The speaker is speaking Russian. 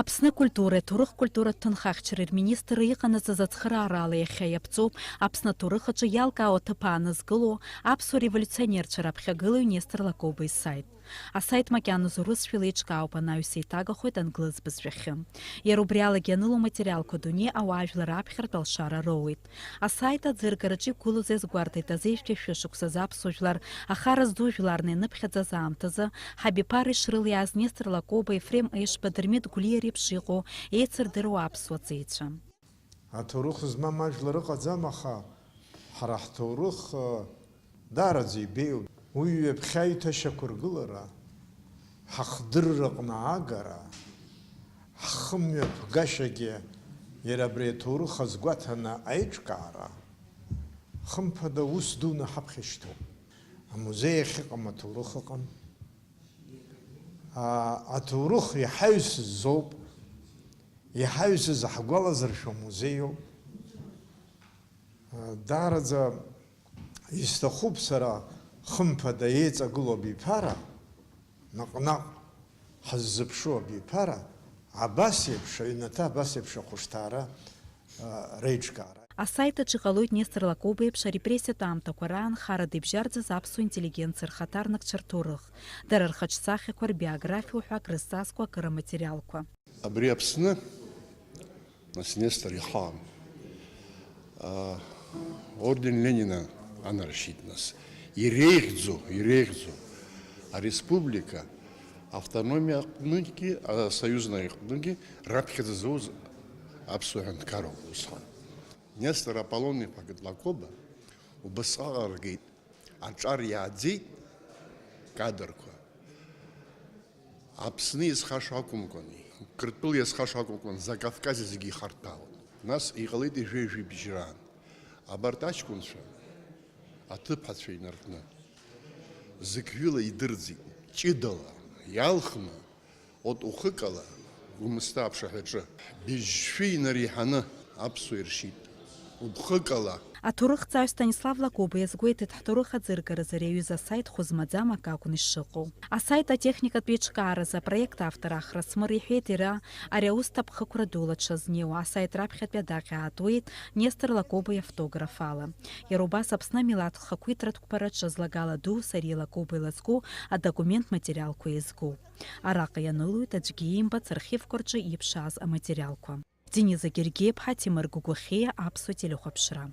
Аԥсны культура, ҭоурых культура ҭынхахьчара рминистр иҟанаҵаз ацхыраара иахьа иаԥҵоуп Аԥсны аҭоурых аҿы иалкаау аҭыԥ аанызкыло аԥсуа революционерцәа раԥхьагылаҩ Нестор Лакоба исайт. Асайт макьаназ урысшәала еиҿкаауп анаҩс еиҭагахоит англыз бызшәахьы. Иара убри алагьы аныло материалқәа адунеи ауаажәлар аԥхьартә алшара роуит. Асайт аӡыргараҿы иқәгылоз иазгәарҭеит азеижәтәи шәышықәсаз аԥсуа жәлар ахара зду жәларны ианыԥхьаӡаз аамҭазы Ҳабиԥар ишрылиааз Нестор Лакоба, Ефрем Ешба, Дырмит Гәлиа реиԥш иҟоу еицырдыруа аԥсуа ҵеицәа. Аҭоурых змам ажәлар ыҟаӡам, аха ҳара ҳҭоурых даараӡа ибеиоуп. Уи ҩаԥхьа иҭашьақәыргылара, ҳахдырраҟны агара, ҳхымҩаԥгашьагьы иара абри аҭоурых азгәаҭаны аиҿкаара, хымԥада ус дуны ҳаԥхьа ишьҭоуп. Амузеи ахьыҟам аҭоурых ыҟам. Аҭоурых иҳаҩсыз зоуп, иҳаҩсыз ҳгәалазыршәо музеиуп. Даараӡа исҭахуп сара хымԥада еиҵагылоу абиԥара, наҟ-наҟ ҳаззыԥшу абиԥара, абас еиԥш аҩнаҭа, абас еиԥш ахәышҭаара реиҿкаара. Асайт аҿы иҟалоит Нестор Лакоба еиԥш арепрессиатә аамҭақәа раан харада ибжьарӡыз аԥсуа интеллигенциа рхаҭарнакцәа рҭоурых, дара рхаҿсахьақәа, рбиографиа ҳәа акрызҵазкуа акыраматериалқәа. Абри Аԥсны нас Нестор ихаан орден Ленина анаршьит нас. Иреиӷьӡо ареспублика автономиа аҟнытәгьы, асоиузна аҟнытәгьы раԥхьаӡа зоуз аԥсуа ҳәынҭқарроуп усҟан. Нестор Аполлон-иԥа Лакоба убасҟак аргеит, аҿар иааӡеит кадрқәа. Аԥсны иазхаша акәымкәан, Қырҭтәыла иазхаша акәымкәан, Закавказе зегьы ихарҭәаауан. Нас иҟалеит ижәи-ижәи бжьраан. Абарҭ аҷкәынцәа аҭыԥҳацәа инаркны зықьҩыла идырӡит, ҷыдала, иалхны, отухыкала, Гәымсҭа аԥшаҳәаҿы, быжьшәы инареиҳаны аԥсуа иршьит, убхыкала. Аҭоурыхҵааҩ Станислав Лакоба иазгәеиҭеит ҳҭоурых аӡыргаразы ари аҩыза асайт хәы-змаӡам ак акәын ишыҟоу. Асайт атехникатә еиҿкааразы апроект автор Ахрасмыр иҳәеит иара ари аус ҭаԥхықәра дула дшазнеиуа. Асайт раԥхьатәи адаҟьа аатуеит Нестор Лакоба иавтограф ала. Иара убас Аԥсны амилаҭ хақәиҭратә қәԥараҿ злагала ду Сариа Лакоба илазку адокумент материалқәа иазку. Араҟа ианылоит аӡәгьы иимбац архивқәа рҿы иԥшааз аматериалқәа. Дениза Гергиеԥҳа, Тимур Гәыгәахьиа, Аԥсуа телехәаԥшра.